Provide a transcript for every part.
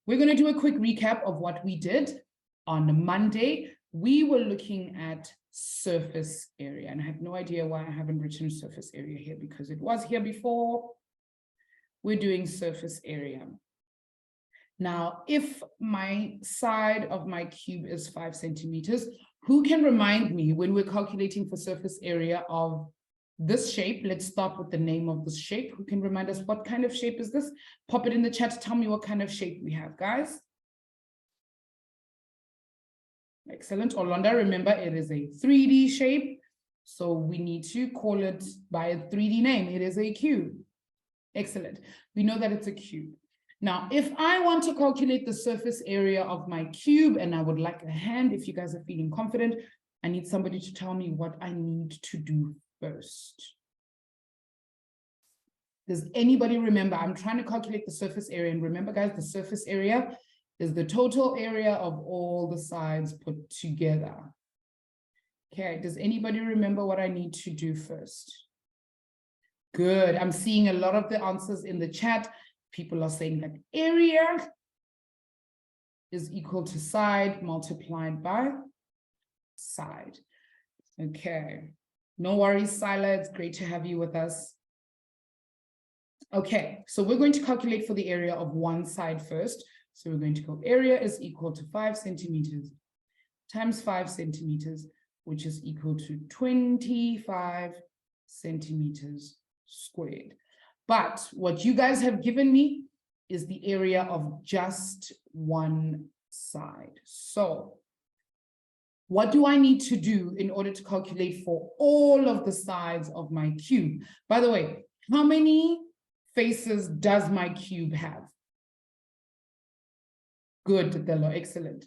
we're going to do a quick recap of what we did on Monday. We were looking at surface area, and I have no idea why I haven't written surface area here because it was here before. We're doing surface area. Now, if my side of my cube is 5 centimeters, who can remind me when we're calculating for surface area of this shape? Let's start with the name of this shape. Who can remind us what kind of shape is this? Pop it in the chat. Tell me what kind of shape we have, guys. Excellent. Orlando, remember it is a 3D shape. So we need to call it by a 3D name. It is a cube. Excellent. We know that it's a cube. Now, if I want to calculate the surface area of my cube, and I would like a hand, if you guys are feeling confident, I need somebody to tell me what I need to do first. Does anybody remember? I'm trying to calculate the surface area. And remember, guys, the surface area is the total area of all the sides put together. Okay, does anybody remember what I need to do first? Good. I'm seeing a lot of the answers in the chat. People are saying that area is equal to side multiplied by side. Okay. No worries, Sila. It's great to have you with us. Okay, so we're going to calculate for the area of one side first. So we're going to go area is equal to 5 centimeters times 5 centimeters, which is equal to 25 centimeters squared. But what you guys have given me is the area of just one side. So what do I need to do in order to calculate for all of the sides of my cube? By the way, how many faces does my cube have? Good, Dello, excellent.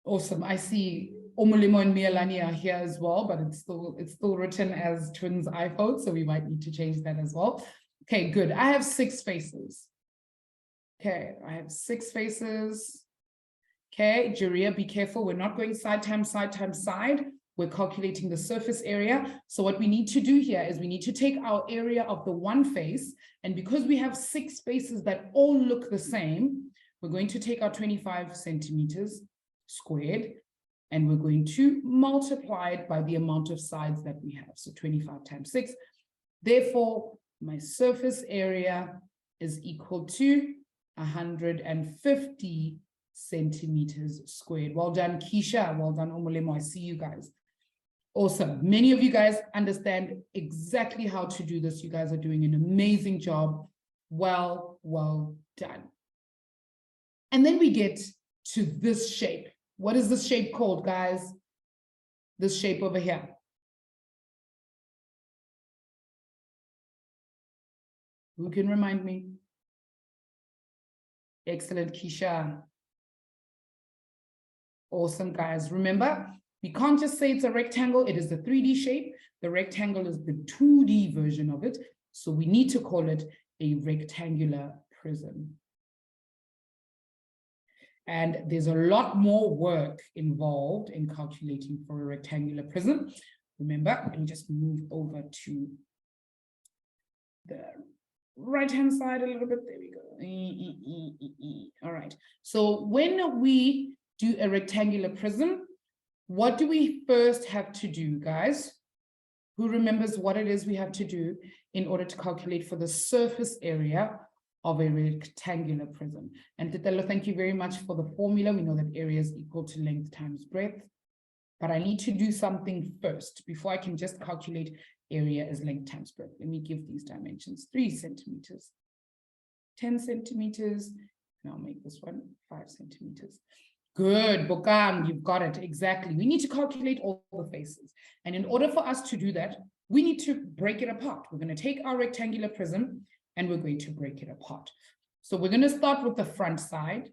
Awesome. I see Omulimo and Mialani are here as well, but it's still written as twins iPhone, so we might need to change that as well. Okay, good. I have 6 faces. Okay, I have 6 faces. Okay, Jaria, be careful. We're not going side times side times side. We're calculating the surface area. So what we need to do here is we need to take our area of the one face, and because we have 6 faces that all look the same, we're going to take our 25 centimeters squared, and we're going to multiply it by the amount of sides that we have. So 25 times 6. Therefore, my surface area is equal to 150 centimeters squared. Well done, Keisha. Well done, Omolemo. I see you guys. Awesome. Many of you guys understand exactly how to do this. You guys are doing an amazing job. Well done. And then we get to this shape. What is this shape called, guys? This shape over here. Who can remind me? Excellent, Keisha. Awesome, guys. Remember, we can't just say it's a rectangle. It is the 3D shape. The rectangle is the 2D version of it. So we need to call it a rectangular prism. And there's a lot more work involved in calculating for a rectangular prism. Remember, let me just move over to the right-hand side a little bit. There we go. All right. So when we do a rectangular prism, what do we first have to do, guys? Who remembers what it is we have to do in order to calculate for the surface area of a rectangular prism? And Titelo, thank you very much for the formula. We know that area is equal to length times breadth, but I need to do something first before I can just calculate area as length times breadth. Let me give these dimensions: 3 centimeters, 10 centimeters, and I'll make this one 5 centimeters. Good, Bokang, you've got it, exactly. We need to calculate all the faces. And in order for us to do that, we need to break it apart. We're going to take our rectangular prism and we're going to break it apart. So we're going to start with the front side.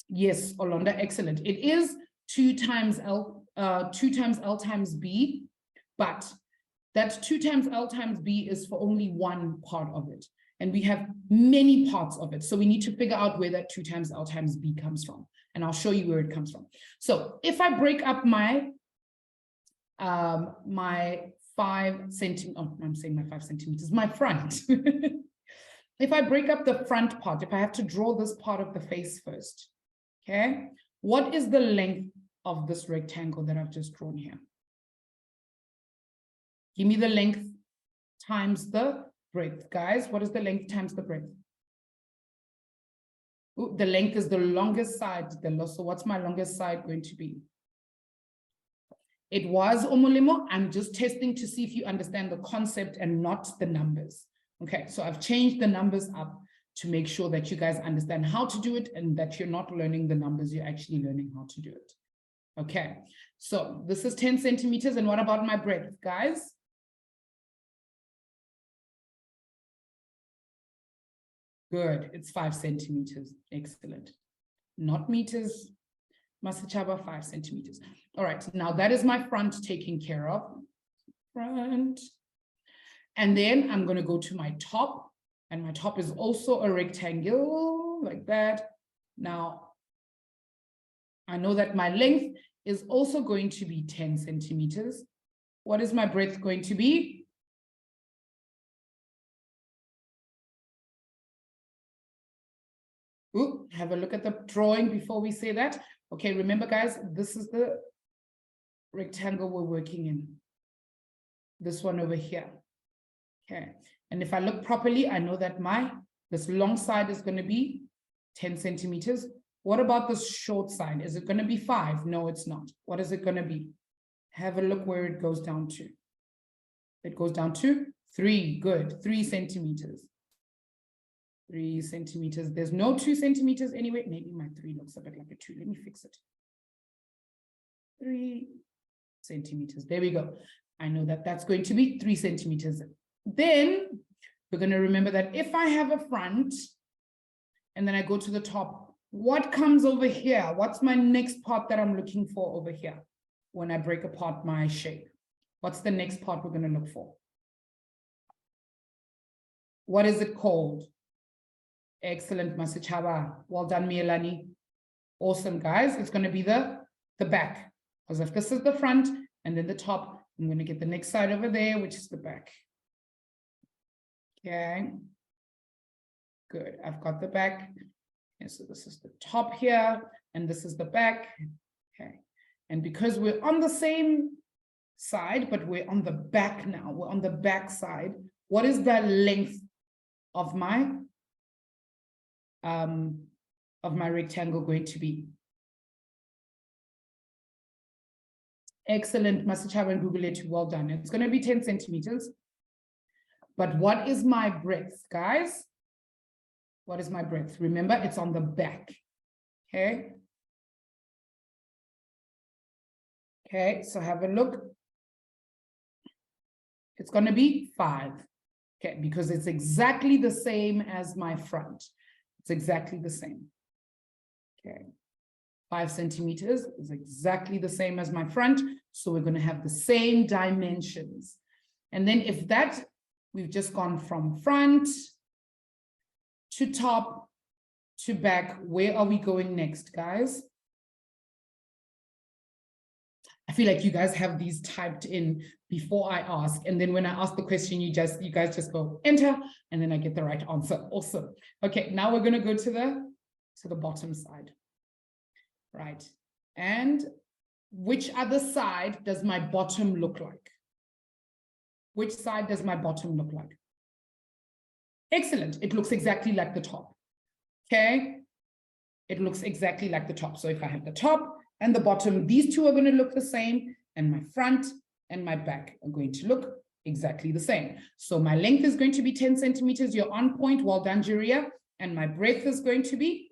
Yes, Olonda, excellent. It is 2 times L times B, but that 2 times L times B is for only one part of it. And we have many parts of it. So we need to figure out where that 2 times L times B comes from. And I'll show you where it comes from. So if I break up my 5 centimeters. Oh, I'm saying my 5 centimeters, my front. If I break up the front part, if I have to draw this part of the face first, okay, what is the length of this rectangle that I've just drawn here? Give me the length times the breadth, guys. What is the length times the breadth? Ooh, the length is the longest side. So what's my longest side going to be? It was Omolimo. I'm just testing to see if you understand the concept and not the numbers. Okay, so I've changed the numbers up to make sure that you guys understand how to do it and that you're not learning the numbers, you're actually learning how to do it. Okay, so this is 10 centimeters. And what about my breadth, guys? Good, it's 5 centimeters. Excellent. Not meters, Masachaba, 5 centimeters. All right, now that is my front taken care of. Front. And then I'm going to go to my top, and my top is also a rectangle like that. Now, I know that my length is also going to be 10 centimeters. What is my breadth going to be? Ooh, have a look at the drawing before we say that. Okay, remember guys, this is the rectangle we're working in. This one over here. Okay, and if I look properly, I know that this long side is going to be 10 centimeters. What about this short side? Is it going to be 5? No, it's not. What is it going to be? Have a look where it goes down to. It goes down to 3. Good, 3 centimeters. 3 centimeters. There's no 2 centimeters anyway. Maybe my 3 looks a bit like a 2. Let me fix it. 3 centimeters. There we go. I know that that's going to be 3 centimeters. Then we're going to remember that if I have a front and then I go to the top, what comes over here? What's my next part that I'm looking for over here when I break apart my shape? What's the next part we're going to look for? What is it called? Excellent, Masichaba. Well done, Mielani. Awesome, guys. It's going to be the back. Because if this is the front and then the top, I'm going to get the next side over there, which is the back. Okay. Good. I've got the back. And so this is the top here, and this is the back. Okay. And because we're on the same side, but we're on the back now, we're on the back side, what is the length of my rectangle going to be? Excellent, Masichaba and Google it. Well done. It's going to be 10 centimeters. But what is my breadth, guys? What is my breadth? Remember, it's on the back. Okay. Okay, so have a look. It's going to be 5. Okay, because it's exactly the same as my front. It's exactly the same. Okay. 5 centimeters is exactly the same as my front. So we're going to have the same dimensions. And then if that, we've just gone from front to top to back, where are we going next, guys? I feel like you guys have these typed in before I ask. And then when I ask the question, you guys just go enter, and then I get the right answer. Awesome. Okay, now we're going to go to the bottom side. Right. And which other side does my bottom look like? Which side does my bottom look like? Excellent. It looks exactly like the top. Okay. It looks exactly like the top. So if I have the top and the bottom, these two are going to look the same, and my front and my back are going to look exactly the same. So my length is going to be 10 centimeters. You're on point. Well done, Juria. And my breadth is going to be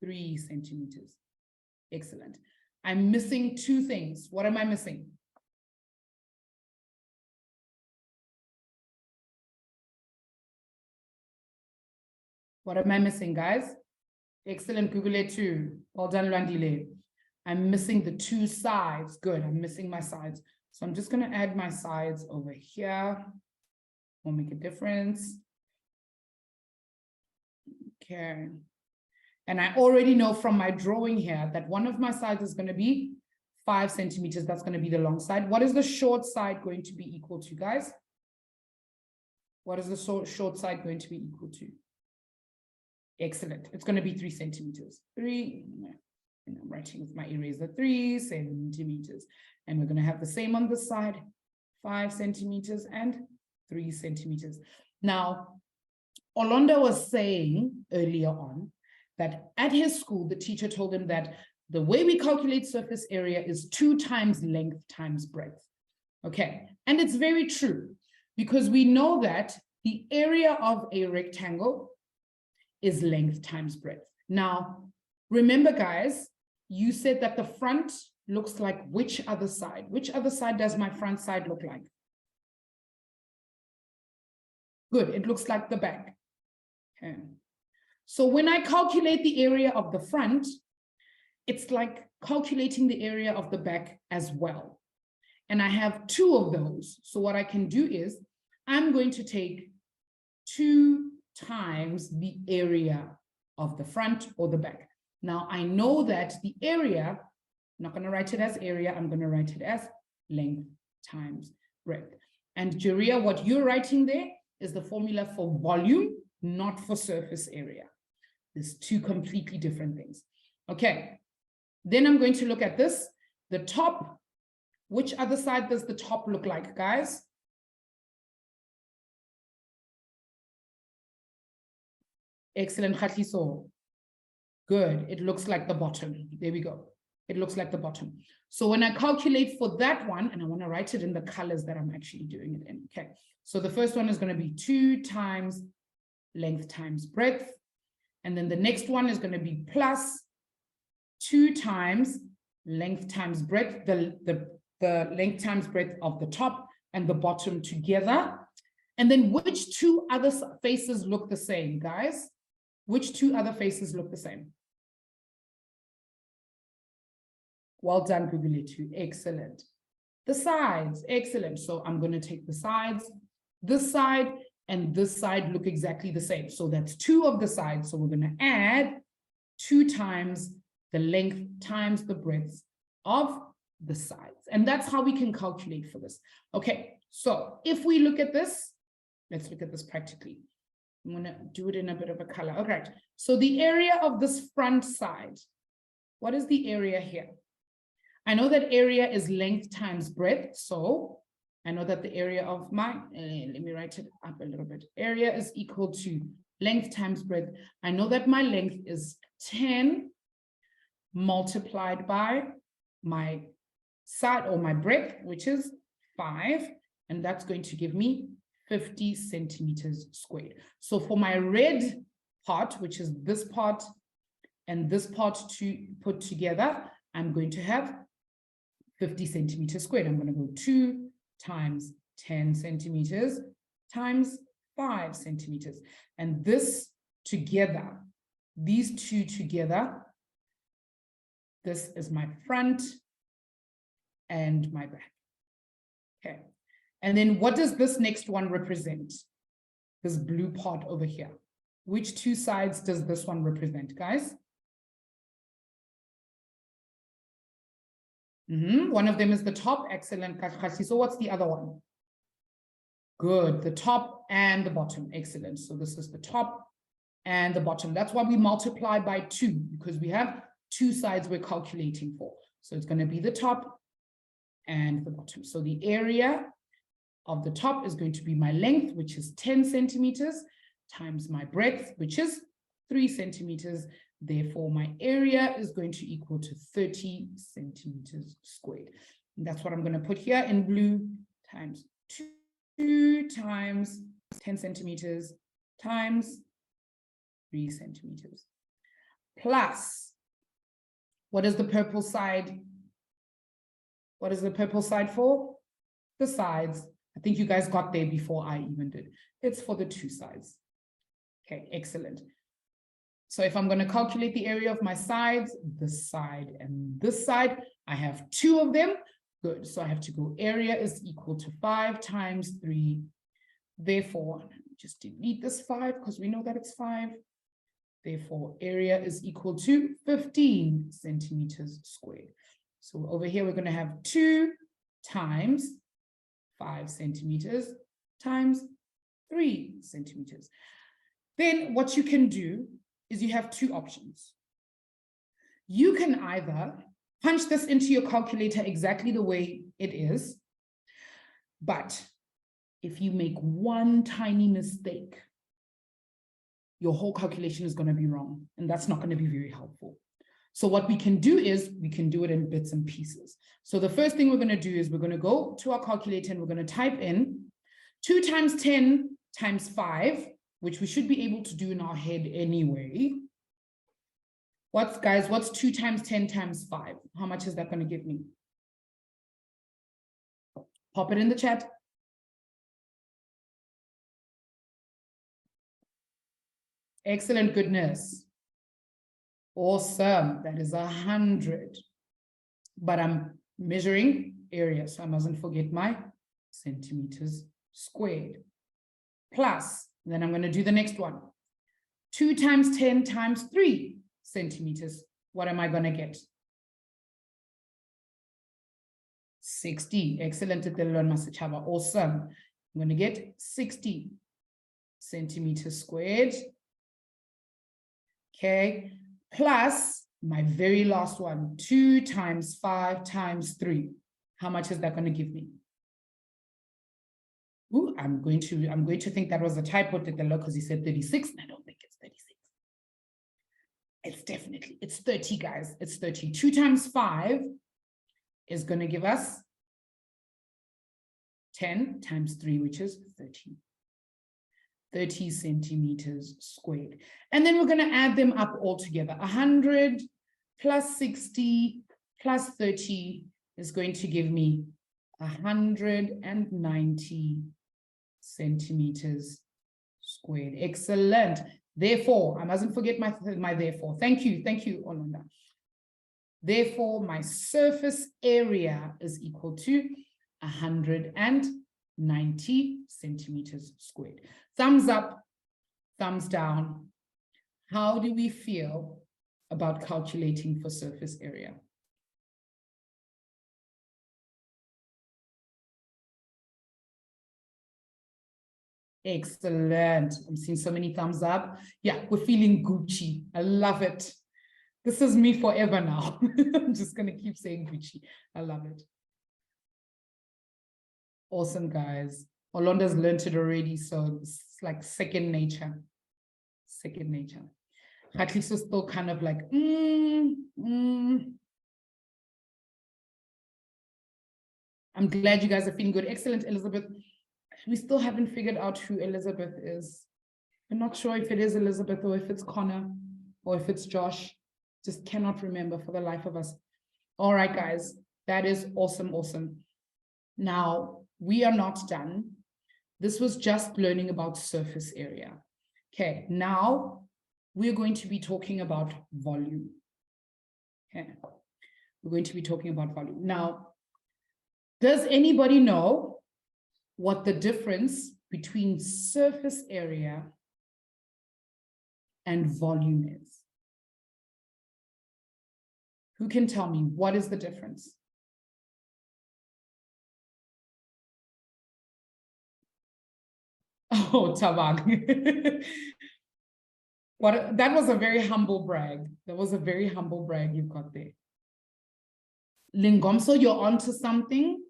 3 centimeters. Excellent. I'm missing 2 things. What am I missing? What am I missing, guys? Excellent, Google it too. Well done, Landile. I'm missing the 2 sides. Good, I'm missing my sides. So I'm just going to add my sides over here. Won't make a difference. Okay. And I already know from my drawing here that one of my sides is going to be 5 centimeters. That's going to be the long side. What is the short side going to be equal to, guys? What is the short side going to be equal to? Excellent. It's going to be 3 centimeters. 3, and I'm writing with my eraser, 3 centimeters. And we're going to have the same on this side, 5 centimeters and 3 centimeters. Now, Olonda was saying earlier on that at his school, the teacher told him that the way we calculate surface area is 2 times length times breadth. Okay, and it's very true because we know that the area of a rectangle is length times breadth. Now, remember guys, you said that the front looks like which other side? Which other side does my front side look like? Good, it looks like the back. Okay. So when I calculate the area of the front, it's like calculating the area of the back as well. And I have 2 of those. So what I can do is I'm going to take 2 times the area of the front or the back. Now I know that the area, I'm not going to write it as area, I'm going to write it as length times breadth. And Jaria, what you're writing there is the formula for volume, not for surface area. There's 2 completely different things. Okay, then I'm going to look at this. The top, which other side does the top look like, guys? Excellent, Khatiso. Good, it looks like the bottom. There we go. It looks like the bottom. So when I calculate for that one, and I want to write it in the colors that I'm actually doing it in, okay. So the first one is going to be 2 times length times breadth. And then the next one is going to be plus 2 times length times breadth, the length times breadth of the top and the bottom together. And then which 2 other faces look the same, guys? Which 2 other faces look the same? Well done, Guguletu. Excellent. The sides, excellent. So I'm going to take the sides. This side and this side look exactly the same. So that's 2 of the sides. So we're going to add 2 times the length times the breadth of the sides. And that's how we can calculate for this. Okay, so if we look at this, let's look at this practically. I'm going to do it in a bit of a color. Okay, so the area of this front side, what is the area here? I know that area is length times breadth. So I know that the area of my, let me write it up a little bit. Area is equal to length times breadth. I know that my length is 10 multiplied by my side or my breadth, which is 5. And that's going to give me 50 centimeters squared. So for my red part, which is this part and this part to put together, I'm going to have 50 centimeters squared. I'm going to go 2 times 10 centimeters times 5 centimeters. And this together, these 2 together, this is my front and my back. Okay. And then what does this next one represent? This blue part over here. Which 2 sides does this one represent, guys? One of them is the top. Excellent. So what's the other one? Good. The top and the bottom. Excellent. So this is the top and the bottom. That's why we multiply by 2, because we have 2 sides we're calculating for. So it's going to be the top and the bottom. So the area of the top is going to be my length, which is 10 centimeters, times my breadth, which is 3 centimeters. Therefore, my area is going to equal to 30 centimeters squared. And that's what I'm going to put here in blue, times 2 times 10 centimeters times 3 centimeters. Plus, what is the purple side? What is the purple side for? The sides. I think you guys got there before I even did. It's for the 2 sides. Okay, excellent. So if I'm going to calculate the area of my sides, this side and this side, I have 2 of them. Good. So I have to go area is equal to 5 times 3. Therefore, just delete this 5 because we know that it's 5. Therefore, area is equal to 15 centimeters squared. So over here, we're going to have 2 times 5 centimeters times 3 centimeters. Then what you can do is you have 2 options. You can either punch this into your calculator exactly the way it is, but if you make one tiny mistake, your whole calculation is going to be wrong, and that's not going to be very helpful. So what we can do is we can do it in bits and pieces. So the first thing we're going to do is we're going to go to our calculator and we're going to type in 2 times 10 times 5, which we should be able to do in our head anyway. What's 2 times 10 times 5? How much is that going to give me? Pop it in the chat. Excellent, goodness. Awesome. That is 100. But I'm measuring area, so I mustn't forget my centimeters squared. Plus, then I'm going to do the next one. 2 times 10 times 3 centimeters. What am I going to get? 60. Excellent. Awesome. I'm going to get 60 centimeters squared. Okay. Plus my very last one, 2 times 5 times 3. How much is that going to give me? Ooh, I'm going to think that was a typo, because he said 36, and I don't think it's 36. It's 30, guys. It's 30. 2 times 5 is going to give us 10 times 3, which is 30. 30 centimeters squared. And then we're going to add them up all together. 100 plus 60 plus 30 is going to give me 190 centimeters squared. Excellent. Therefore, I mustn't forget my therefore. Thank you, Olanda. Therefore, my surface area is equal to 190 centimeters squared. Thumbs up, thumbs down. How do we feel about calculating for surface area? Excellent. I'm seeing so many thumbs up. Yeah, we're feeling Gucci. I love it. This is me forever now. I'm just going to keep saying Gucci. I love it. Awesome, guys. Olanda's learned it already, so it's like second nature. Second nature. At least it's still kind of like, I'm glad you guys are feeling good. Excellent, Elizabeth. We still haven't figured out who Elizabeth is. I'm not sure if it is Elizabeth or if it's Connor or if it's Josh. Just cannot remember for the life of us. All right, guys, that is awesome, awesome. Now, we are not done. This was just learning about surface area. Okay, now we're going to be talking about volume. Okay, we're going to be talking about volume. Now, does anybody know what the difference between surface area and volume is? Who can tell me what is the difference? Oh, Tabang. That was a very humble brag. That was a very humble brag you got there. Lingomso, you're onto something.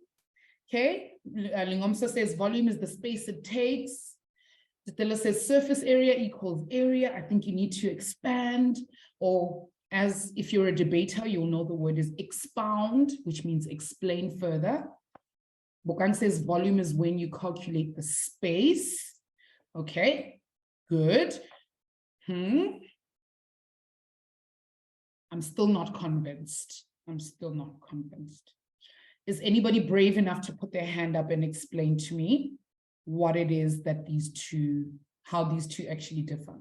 Okay. Lingomso says volume is the space it takes. Titela says surface area equals area. I think you need to expand, or as if you're a debater, you'll know the word is expound, which means explain further. Bokang says volume is when you calculate the space. Okay, good. I'm still not convinced. I'm still not convinced. Is anybody brave enough to put their hand up and explain to me what it is that how these two actually differ?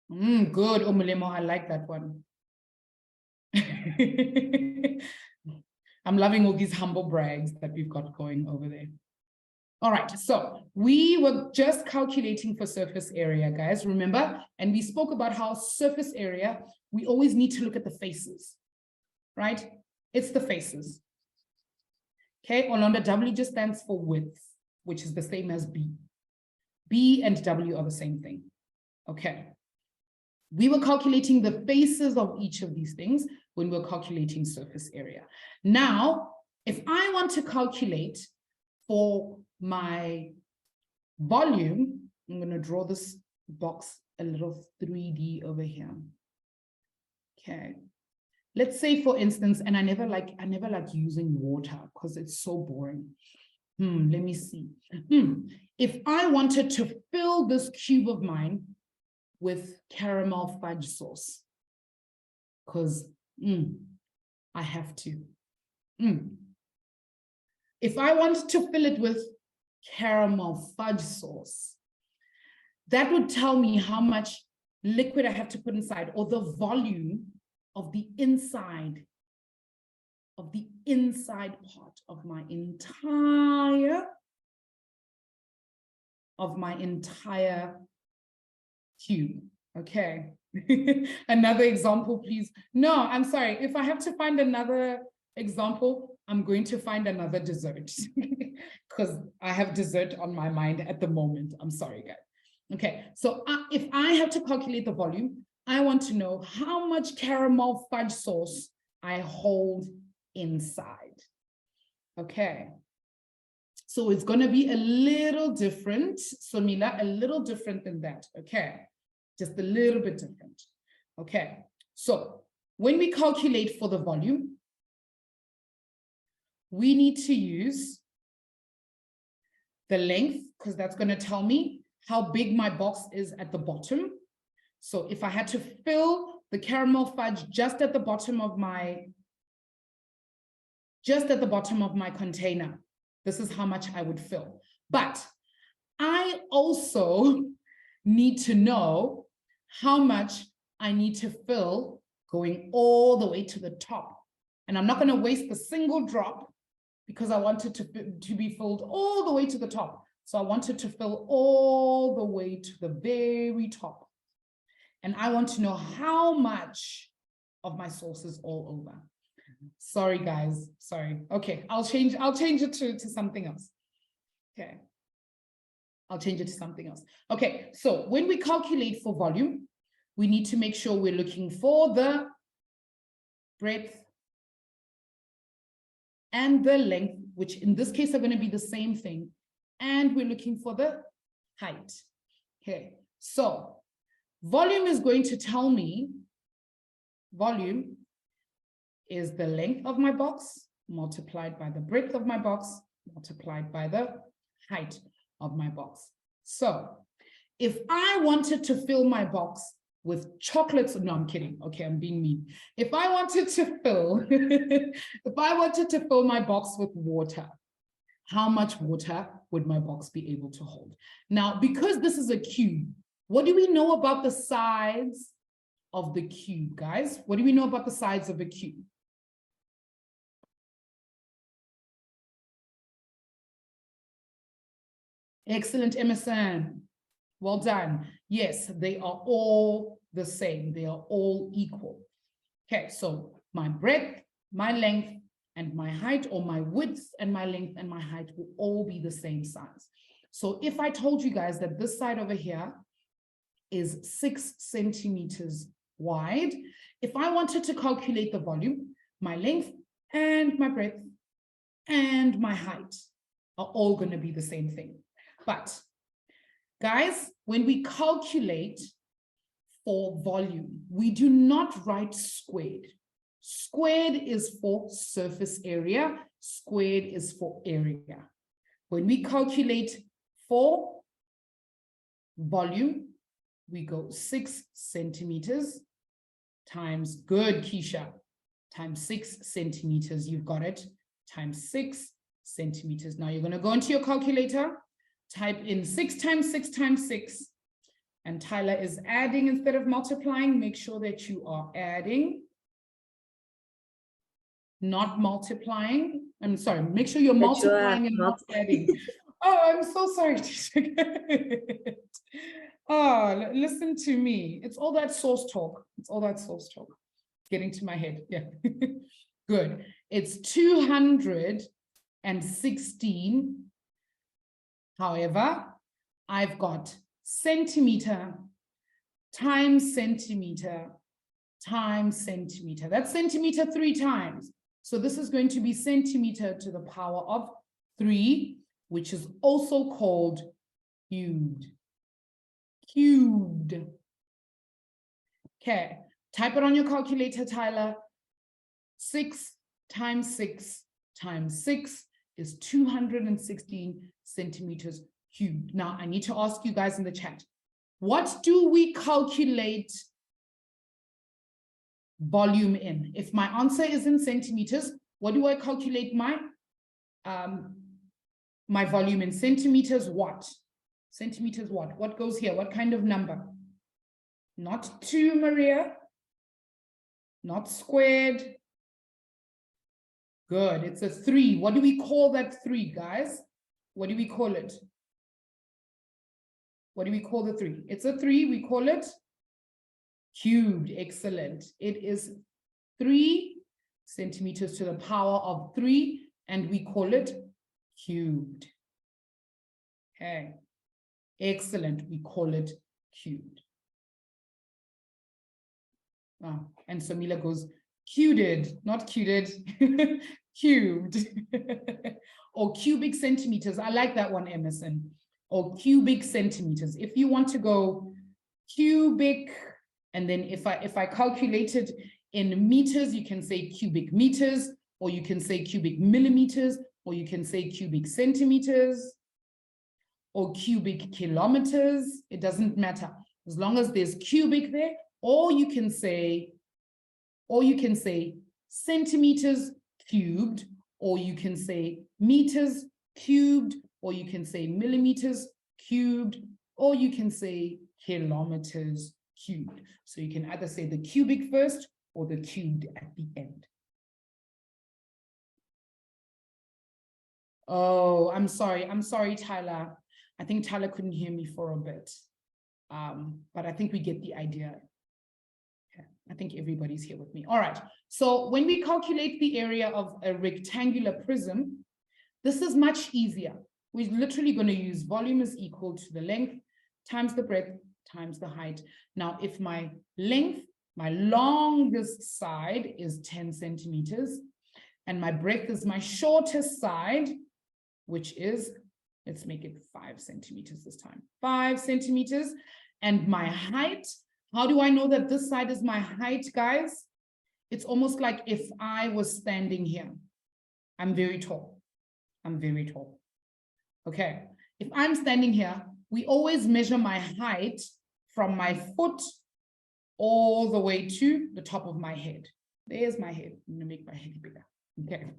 Good, Omulemo, I like that one. I'm loving all these humble brags that we've got going over there. All right, so we were just calculating for surface area, guys, remember? And we spoke about how surface area, we always need to look at the faces, right? It's the faces. Okay, Orlando, W just stands for width, which is the same as B. B and W are the same thing. Okay. We were calculating the faces of each of these things when we were calculating surface area. Now, if I want to calculate for my volume, I'm going to draw this box a little 3D over here. Okay. Let's say, for instance, and I never like using water because it's so boring. Let me see. If I wanted to fill this cube of mine with caramel fudge sauce, because I have to. If I wanted to fill it with caramel fudge sauce, that would tell me how much liquid I have to put inside, or the volume of the inside part of my entire cube. Okay. Another example, please. No, I'm sorry. If I have to find another example, I'm going to find another dessert because I have dessert on my mind at the moment. I'm sorry, guys. Okay, so if I have to calculate the volume, I want to know how much caramel fudge sauce I hold inside. Okay. So it's going to be a little different, Sonila, a little different than that. Okay. Just a little bit different. Okay. So when we calculate for the volume, we need to use the length, because that's going to tell me how big my box is at the bottom. So if I had to fill the caramel fudge just at the bottom of my container, this is how much I would fill. But I also need to know how much I need to fill going all the way to the top. And I'm not going to waste a single drop because I want it to be filled all the way to the top. So I want it to fill all the way to the very top. And I want to know how much of my sauce is all over. Sorry, guys. Sorry. Okay, I'll change it to something else. Okay. I'll change it to something else. Okay, so when we calculate for volume, we need to make sure we're looking for the breadth and the length, which in this case are going to be the same thing. And we're looking for the height. Okay, so volume is going to tell me, volume is the length of my box multiplied by the breadth of my box multiplied by the height of my box. So if I wanted to fill my box with chocolates, no, I'm kidding. Okay, I'm being mean. If I wanted to fill, my box with water, how much water would my box be able to hold? Now, because this is a cube, what do we know about the sides of the cube, guys? What do we know about the sides of a cube? Excellent, Emerson. Well done. Yes, they are all the same. They are all equal. Okay, so my breadth, my length, and my height, or my width and my length and my height will all be the same size. So if I told you guys that this side over here is 6 centimeters wide, if I wanted to calculate the volume, my length and my breadth and my height are all going to be the same thing. But guys, when we calculate for volume, we do not write squared. Squared is for surface area. Squared is for area. When we calculate for volume, we go 6 centimeters times, good, Keisha, times 6 centimeters. You've got it, times 6 centimeters. Now you're going to go into your calculator, type in 6 times 6 times 6. And Tyler is adding instead of multiplying. Make sure that you are adding, not multiplying. I'm sorry, make sure you're multiplying and not adding. Oh, I'm so sorry. Oh, listen to me. It's all that source talk. It's all that source talk. Getting to my head. Yeah. Good. It's 216. However, I've got centimeter times centimeter times centimeter. That's centimeter 3 times. So this is going to be centimeter to the power of 3, which is also called cubed. Cubed. Okay, type it on your calculator, Tyler. 6 times 6 times 6 is 216 centimeters cubed. Now, I need to ask you guys in the chat, what do we calculate volume in? If my answer is in centimeters, what do I calculate my volume in? Centimeters what? Centimeters what? What goes here? What kind of number? Not 2, Maria. Not squared. Good. It's a 3. What do we call that 3, guys? What do we call it? What do we call the 3? It's a 3. We call it cubed. Excellent. It is 3 centimeters to the power of 3, and we call it cubed. Okay. Excellent. We call it cubed. Oh, and Samila goes, cubed, not cubed, cubed. Or cubic centimeters. I like that one, Emerson. Or cubic centimeters. If you want to go cubic, and then if I calculate it in meters, you can say cubic meters, or you can say cubic millimeters, or you can say cubic centimeters, or cubic kilometers. It doesn't matter. As long as there's cubic there, or you can say centimeters cubed, or you can say meters cubed, or you can say millimeters cubed, or you can say kilometers cubed. So you can either say the cubic first or the cubed at the end. Oh, I'm sorry, Tyler. I think Tyler couldn't hear me for a bit. But I think we get the idea. Okay. I think everybody's here with me. All right. So when we calculate the area of a rectangular prism, this is much easier. We're literally going to use volume is equal to the length times the breadth times the height. Now, if my length, my longest side is 10 centimeters, and my breadth is my shortest side, which is, let's make it 5 centimeters this time, 5 centimeters. And my height, how do I know that this side is my height, guys? It's almost like if I was standing here. I'm very tall. I'm very tall. Okay. If I'm standing here, we always measure my height from my foot all the way to the top of my head. There's my head. I'm going to make my head bigger. Okay.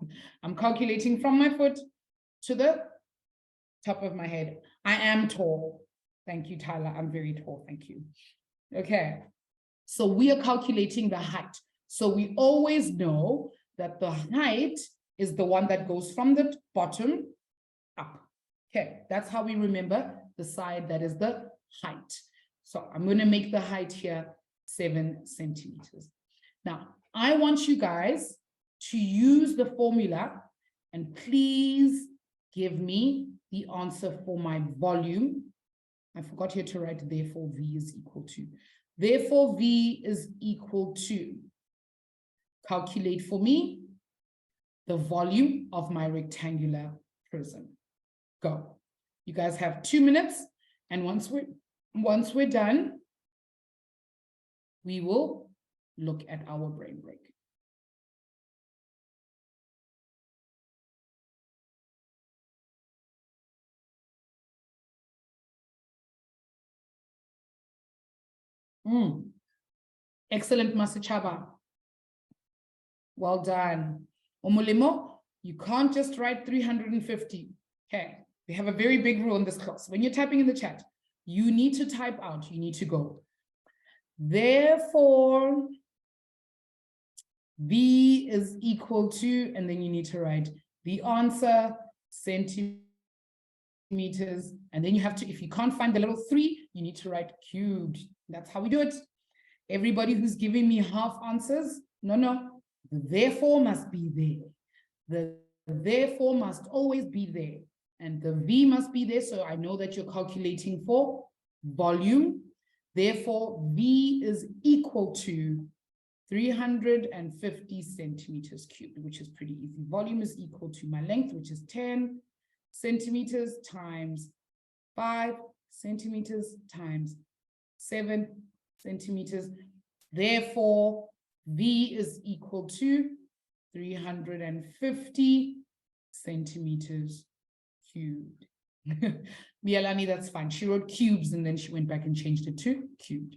I'm calculating from my foot to the top of my head. I am tall. Thank you, Tyler. I'm very tall. Thank you. Okay. So we are calculating the height. So we always know that the height is the one that goes from the bottom up. Okay. That's how we remember the side that is the height. So I'm going to make the height here 7 centimeters. Now, I want you guys to use the formula and please give me the answer for my volume. I forgot here to write therefore V is equal to. Therefore V is equal to, calculate for me the volume of my rectangular prism. Go. You guys have 2 minutes, and once we're done, we will look at our brain break. Excellent, Masachaba. Well done. Omulimo, you can't just write 350. Okay, we have a very big rule in this class. When you're typing in the chat, you need to type out, you need to go. Therefore, V is equal to, and then you need to write the answer, centimeters centimeters. And then you have to, if you can't find the little 3, you need to write cubed. That's how we do it. Everybody who's giving me half answers, no. The therefore must be there. The therefore must always be there. And the V must be there, so I know that you're calculating for volume. Therefore, V is equal to 350 centimeters cubed, which is pretty easy. Volume is equal to my length, which is 10 centimeters times 5 centimeters times 7 centimeters. Therefore, V is equal to 350 centimeters cubed. Mialani, that's fine. She wrote cubes and then she went back and changed it to cubed.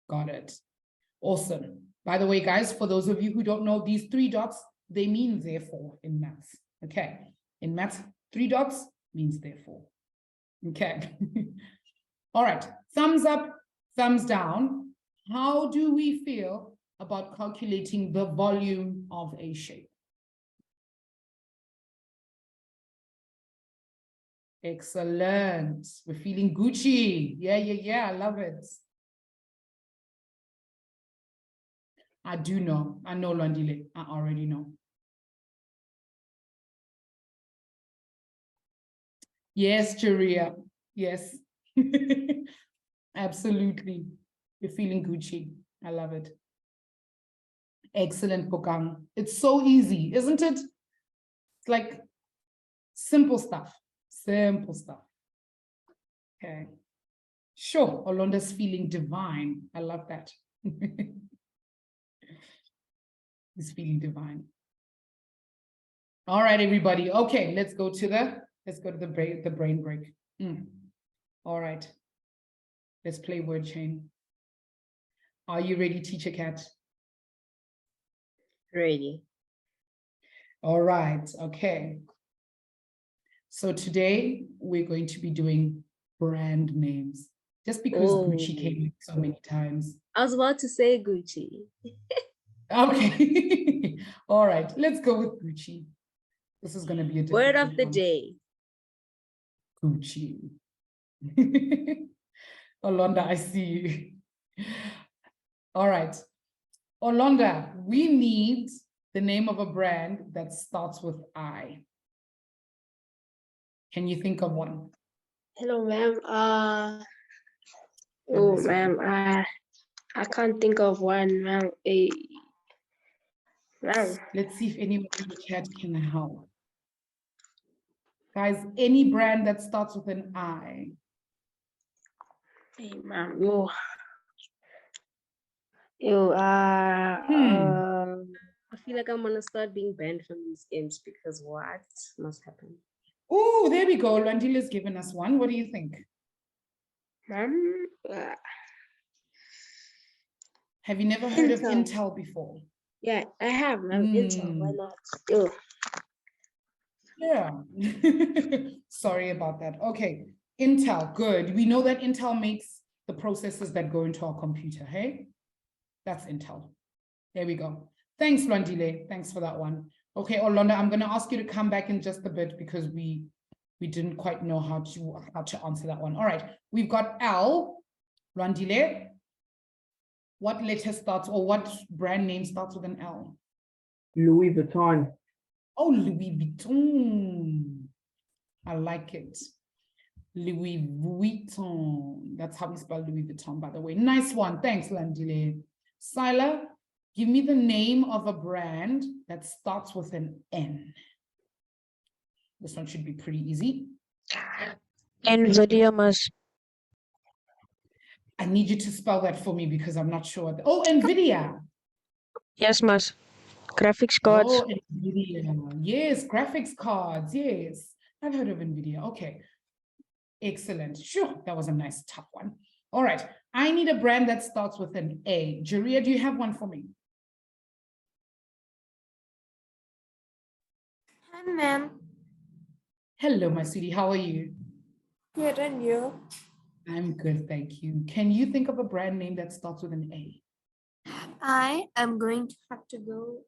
Got it. Awesome. By the way, guys, for those of you who don't know, these 3 dots, they mean therefore in maths. Okay. In maths, 3 dots means therefore. Okay. All right. Thumbs up, thumbs down. How do we feel about calculating the volume of a shape? Excellent. We're feeling Gucci. Yeah. I love it. I do know. I know, Lwandile. I already know. Yes, Juria. Yes. Absolutely. You're feeling Gucci. I love it. Excellent, Pokang. It's so easy, isn't it? It's like simple stuff. Simple stuff. Okay. Sure. Olonda's feeling divine. I love that. He's feeling divine. All right, everybody. Okay, let's go to the brain break. All right. Let's play word chain. Are you ready, Teacher Cat? Ready. All right. Okay. So today we're going to be doing brand names, just because Gucci came so many times. I was about to say Gucci. Okay. All right. Let's go with Gucci. This is going to be a difficult word of the one. day. Gucci. Olonda, I see you. All right. Olonda, we need the name of a brand that starts with I. Can you think of one? Hello, ma'am. Ma'am, I can't think of one, ma'am. Ma'am. Let's see if anyone in the chat can help. Guys, any brand that starts with an I. Hey, ma'am. I feel like I'm gonna start being banned from these games because what must happen? Oh, there we go. Lwandile's given us one. What do you think? Ma'am. Have you never heard of Intel before? Yeah, I have, ma'am. Intel. Why not? Yeah. Sorry about that. Okay. Intel, good. We know that Intel makes the processors that go into our computer, hey? That's Intel. There we go. Thanks, Lwandile. Thanks for that one. Okay, Olonda, I'm going to ask you to come back in just a bit because we didn't quite know how to answer that one. All right, we've got L. Lwandile, what letter starts or what brand name starts with an L? Louis Vuitton. Oh, Louis Vuitton. I like it. Louis Vuitton. That's how we spell Louis Vuitton, by the way. Nice one. Thanks, Lwandile. Sila, give me the name of a brand that starts with an N. This one should be pretty easy. NVIDIA must. I need you to spell that for me because I'm not sure. Oh, NVIDIA. Yes, must. Graphics cards. Oh, NVIDIA. Yes, graphics cards. Yes. I've heard of NVIDIA. Okay. Excellent. Sure. That was a nice, tough one. All right. I need a brand that starts with an A. Juria, do you have one for me? Hi, ma'am. Hello, my sweetie. How are you? Good, and you? I'm good, thank you. Can you think of a brand name that starts with an A? I am going to have to go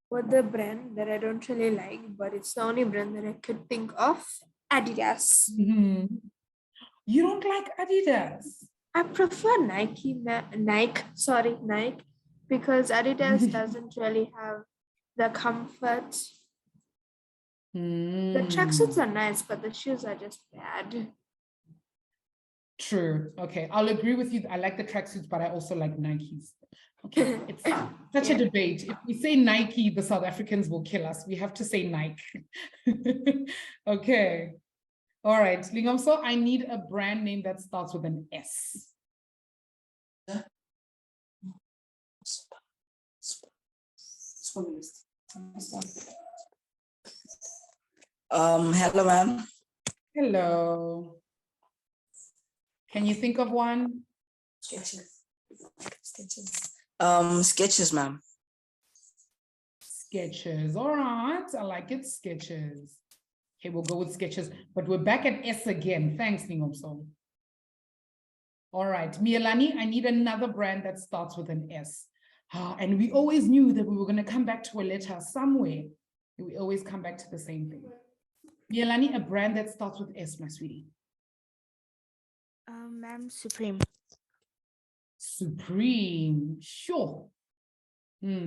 with the brand that I don't really like, but it's the only brand that I could think of. Adidas. You don't like Adidas? I prefer Nike, Nike, because Adidas doesn't really have the comfort. The tracksuits are nice, but the shoes are just bad. True. Okay, I'll agree with you. I like the tracksuits, but I also like Nikes. Okay, it's such a debate. If we say Nike, the South Africans will kill us. We have to say Nike. Okay. All right, Lingomso, I need a brand name that starts with an S. Hello, ma'am. Hello. Can you think of one? Sketches, ma'am. Sketches. All right, I like it. Sketches. Okay, we'll go with Sketches, but we're back at S again. Thanks, Lingomso. All right, Mielani, I need another brand that starts with an S. And we always knew that we were going to come back to a letter somewhere. We always come back to the same thing. Mielani, a brand that starts with S, my sweetie. Ma'am, Supreme. Supreme, sure.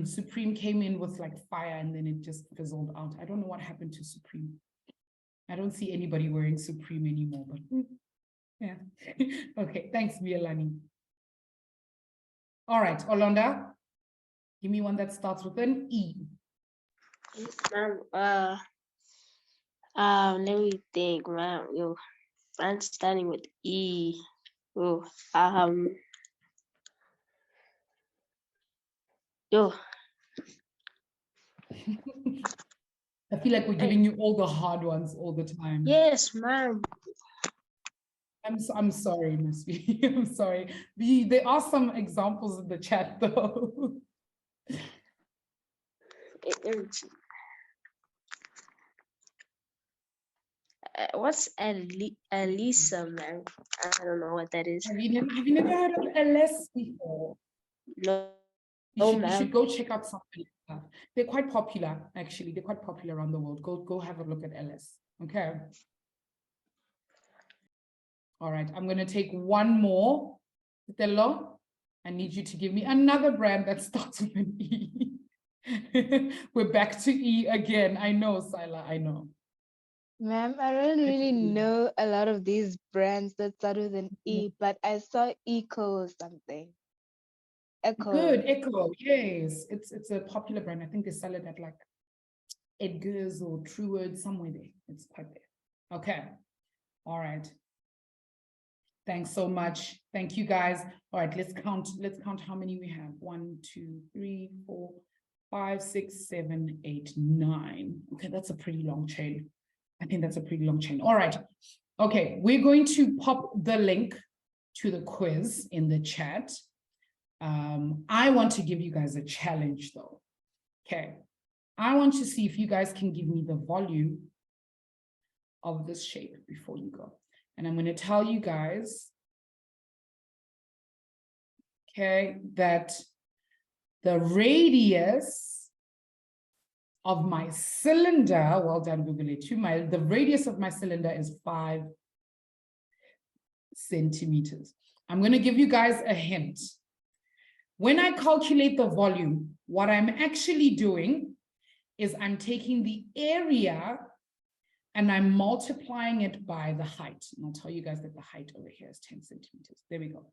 Supreme came in with like fire and then it just fizzled out. I don't know what happened to Supreme. I don't see anybody wearing Supreme anymore, but yeah. Okay, thanks, Mielani. All right, Olonda, give me one that starts with an E. Yes, ma'am. Let me think, ma'am. Yo, I'm starting with E. Oh, yo. I feel like we're giving you all the hard ones all the time. Yes, ma'am. I'm sorry, Miss V. I'm sorry. There are some examples in the chat though. What's Elisa, ma'am? I don't know what that is. Have you never heard of LS before? No, You should go check out some of them. They're quite popular, actually. They're quite popular around the world. Go have a look at LS. Okay. All right, I'm going to take one more. Tello, I need you to give me another brand that starts with an E. We're back to E again. I know, Sila, I know. Ma'am, I don't really know a lot of these brands that start with an E, but I saw Eco or something. Echo. Good, Echo, yes. It's a popular brand. I think they sell it at like Edgar's or Truwords, somewhere there. It's quite there. Okay. All right. Thanks so much. Thank you, guys. All right, let's count how many we have. 1, 2, 3, 4, 5, 6, 7, 8, 9. Okay, that's a pretty long chain. I think that's a pretty long chain. All right. Okay, we're going to pop the link to the quiz in the chat. I want to give you guys a challenge though. Okay. I want to see if you guys can give me the volume of this shape before you go. And I'm going to tell you guys, okay, that the radius of my cylinder, well done, Google it, the radius of my cylinder is 5 centimeters. I'm going to give you guys a hint. When I calculate the volume, what I'm actually doing is I'm taking the area and I'm multiplying it by the height. And I'll tell you guys that the height over here is 10 centimeters. There we go.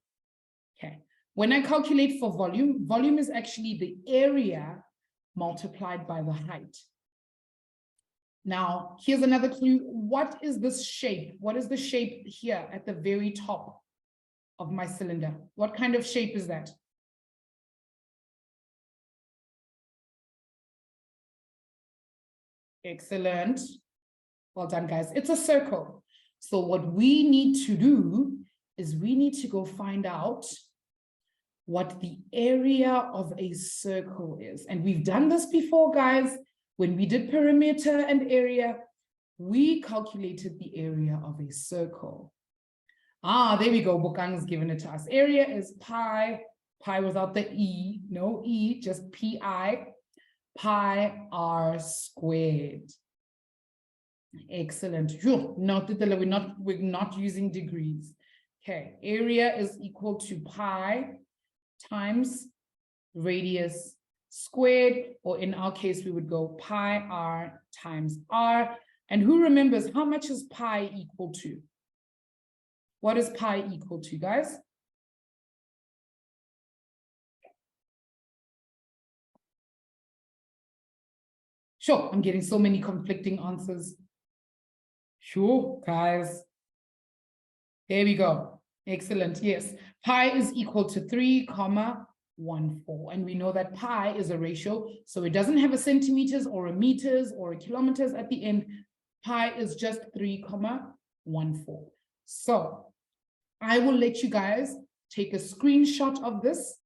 Okay. When I calculate for volume, volume is actually the area multiplied by the height. Now, here's another clue. What is this shape? What is the shape here at the very top of my cylinder? What kind of shape is that? Excellent. Well done, guys. It's a circle. So what we need to do is we need to go find out what the area of a circle is. And we've done this before, guys. When we did perimeter and area, we calculated the area of a circle. Ah, there we go. Bokang's given it to us. Area is pi without the E, no E, just pi r squared. Excellent. Phew, noted that we're not using degrees. Okay, area is equal to pi times radius squared, or in our case, we would go pi r times r. And who remembers how much is pi equal to? What is pi equal to, guys? Sure, I'm getting so many conflicting answers. Sure, guys. There we go. Excellent. Yes, pi is equal to 3,14. And we know that pi is a ratio, so it doesn't have a centimeters or a meters or a kilometers at the end. Pi is just 3,14. So I will let you guys take a screenshot of this